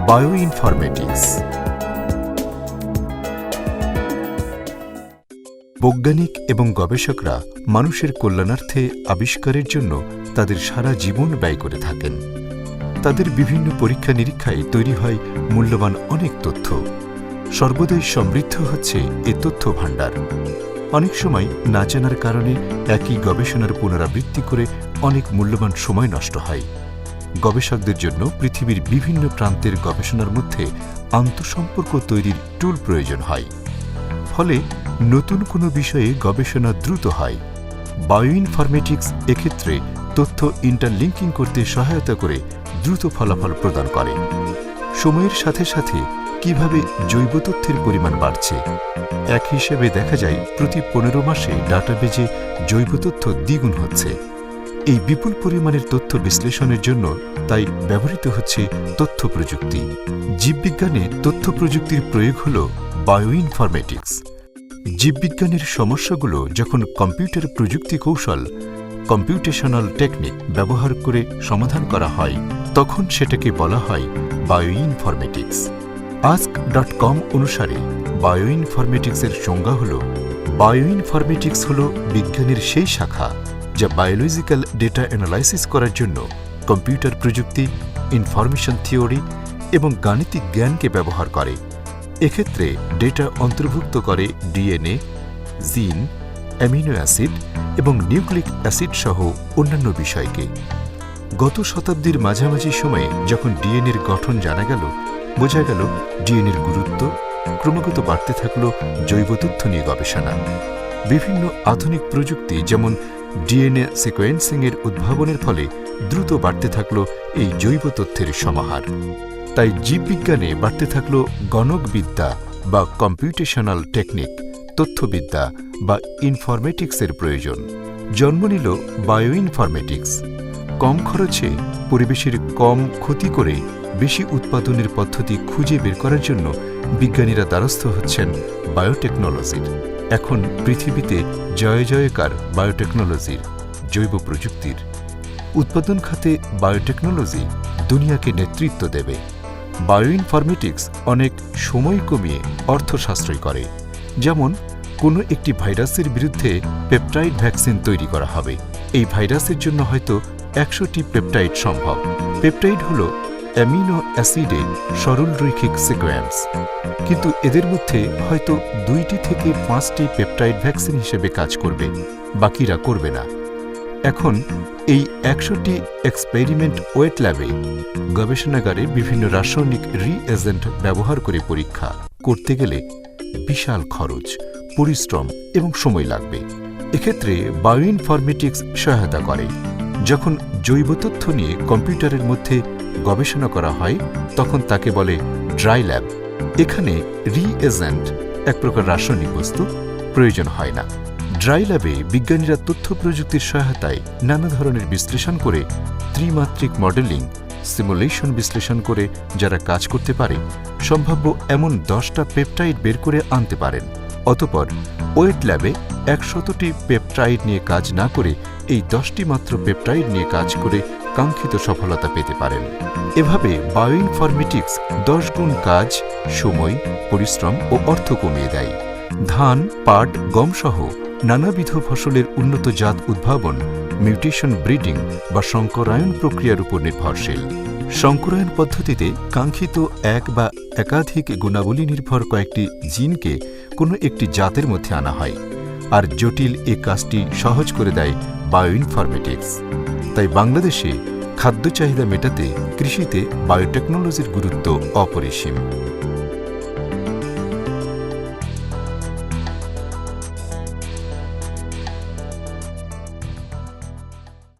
Bioinformatics. বৈজ্ঞানিক এবং গবেষকরা মানুষের কল্যাণার্থে আবিষ্কারের জন্য তাদের সারা জীবন ব্যয় করে থাকেন। তাদের বিভিন্ন পরীক্ষা নিরীক্ষায় তৈরি হয় মূল্যবান অনেক তথ্য। সর্বদাই সমৃদ্ধ হচ্ছে এ তথ্য ভাণ্ডার। অনেক সময় না জানার কারণে একই গবেষণার পুনরাবৃত্তি করে অনেক মূল্যবান সময় নষ্ট হয়। গবেষকদের জন্য পৃথিবীর বিভিন্ন প্রান্তের গবেষণার মধ্যে আন্তঃসম্পর্ক তৈরির টুল প্রয়োজন হয়। ফলে নতুন কোনো বিষয়ে গবেষণা দ্রুত হয়। বায়োইনফরমেটিক্স এক্ষেত্রে তথ্য ইন্টারলিঙ্কিং করতে সহায়তা করে দ্রুত ফলাফল প্রদান করে। সময়ের সাথে সাথে কিভাবে জৈব তথ্যের পরিমাণ বাড়ছে, এক হিসেবে দেখা যায় প্রতি 15 মাসে ডাটাবেজে জৈব তথ্য দ্বিগুণ হচ্ছে। এই বিপুল পরিমাণের তথ্য বিশ্লেষণের জন্য তাই ব্যবহৃত হচ্ছে তথ্য প্রযুক্তি। জীববিজ্ঞানে তথ্য প্রযুক্তির প্রয়োগ হল বায়োইনফরমেটিক্স। জীববিজ্ঞানের সমস্যাগুলো যখন কম্পিউটার প্রযুক্তি কৌশল কম্পিউটেশনাল টেকনিক ব্যবহার করে সমাধান করা হয়, তখন সেটাকে বলা হয় বায়োইনফরমেটিক্স। ask.com অনুসারে বায়োইনফরমেটিক্সের সংজ্ঞা হল, বায়োইনফরমেটিক্স হল বিজ্ঞানের সেই শাখা যা বায়োলজিক্যাল ডেটা অ্যানালাইসিস করার জন্য কম্পিউটার প্রযুক্তি, ইনফরমেশন থিওরি এবং গাণিতিক জ্ঞানকে ব্যবহার করে। এক্ষেত্রে ডেটা অন্তর্ভুক্ত করে ডিএনএ, জিন, অ্যামিনো অ্যাসিড এবং নিউক্লিক অ্যাসিড সহ অন্যান্য বিষয়কে। গত শতাব্দীর মাঝামাঝি সময়ে যখন ডিএনএর গঠন জানা গেল, বোঝা গেল ডিএনএর গুরুত্ব ক্রমাগত বাড়তে থাকল জৈব তথ্য নিয়ে গবেষণা। বিভিন্ন আধুনিক প্রযুক্তি যেমন ডিএনএ সিকোয়েন্সিংয়ের উদ্ভাবনের ফলে দ্রুত বাড়তে থাকল এই জৈব তথ্যের সমাহার। তাই জীববিজ্ঞানে বাড়তে থাকল গণকবিদ্যা বা কম্পিউটেশনাল টেকনিক, তথ্যবিদ্যা বা ইনফরমেটিক্সের প্রয়োজন। জন্ম নিল বায়োইনফরমেটিক্স। কম খরচে পরিবেশের কম ক্ষতি করে বেশি উৎপাদনের পদ্ধতি খুঁজে বের করার জন্য বিজ্ঞানীরা দ্বারস্থ হচ্ছেন বায়োটেকনোলজির। এখন পৃথিবীতে জয় জয়কার বায়োটেকনোলজির, জৈব প্রযুক্তির। উৎপাদন খাতে বায়োটেকনোলজি দুনিয়াকে নেতৃত্ব দেবে। বায়োইনফরমেটিক্স অনেক সময় কমিয়ে অর্থ সাশ্রয় করে। যেমন কোনো একটি ভাইরাসের বিরুদ্ধে পেপটাইড ভ্যাকসিন তৈরি করা হবে। এই ভাইরাসের জন্য হয়তো 100টি পেপটাইড সম্ভব। পেপটাইড হল অ্যামিনো অ্যাসিডের সরলরৈখিক সিকোয়েন্স, কিন্তু এদের মধ্যে হয়তো 2টি থেকে 5টি পেপটাইড ভ্যাকসিন হিসেবে কাজ করবে, বাকিরা করবে না। এখন এই 100টি এক্সপেরিমেন্ট ওয়েট ল্যাবে গবেষণাগারে বিভিন্ন রাসায়নিক রিএজেন্ট ব্যবহার করে পরীক্ষা করতে গেলে বিশাল খরচ, পরিশ্রম এবং সময় লাগবে। এক্ষেত্রে বায়োইনফরমেটিক্স সহায়তা করে। যখন জৈব তথ্য নিয়ে কম্পিউটারের মধ্যে গবেষণা করা হয়, তখন তাকে বলে ড্রাই ল্যাব। এখানে রিএজেন্ট, এক প্রকার রাসায়নিক বস্তু, প্রয়োজন হয় না। ড্রাই ল্যাবে বিজ্ঞানীরা তথ্য প্রযুক্তির সহায়তায় নানা ধরনের বিশ্লেষণ করে, ত্রিমাত্রিক মডেলিং, সিমুলেশন বিশ্লেষণ করে যারা কাজ করতে পারে, সম্ভাব্য এমন 10টা পেপটাইড বের করে আনতে পারেন। অতঃপর ওয়েট ল্যাবে 100টি পেপটাইড নিয়ে কাজ না করে এই 10টি মাত্র পেপটাইড নিয়ে কাজ করে কাঙ্ক্ষিত সফলতা পেতে পারেন। এভাবে বায়োইনফরমেটিক্স 10 গুণ কাজ, সময়, পরিশ্রম ও অর্থ কমিয়ে দেয়। ধান, পাট, গম সহ নানাবিধ ফসলের উন্নত জাত উদ্ভাবন মিউটেশন ব্রিডিং বা সংকরায়ন প্রক্রিয়ার উপর নির্ভরশীল। সংকরায়ন পদ্ধতিতে কাঙ্ক্ষিত এক বা একাধিক গুণাবলী নির্ভর কয়েকটি জিনকে কোনো একটি জাতের মধ্যে আনা হয়, আর জটিল এ কাজটি সহজ করে দেয় বায়োইনফরমেটিক্স। তাই বাংলাদেশে খাদ্য চাহিদা মেটাতে কৃষিতে বায়োটেকনোলজির গুরুত্ব অপরিসীম।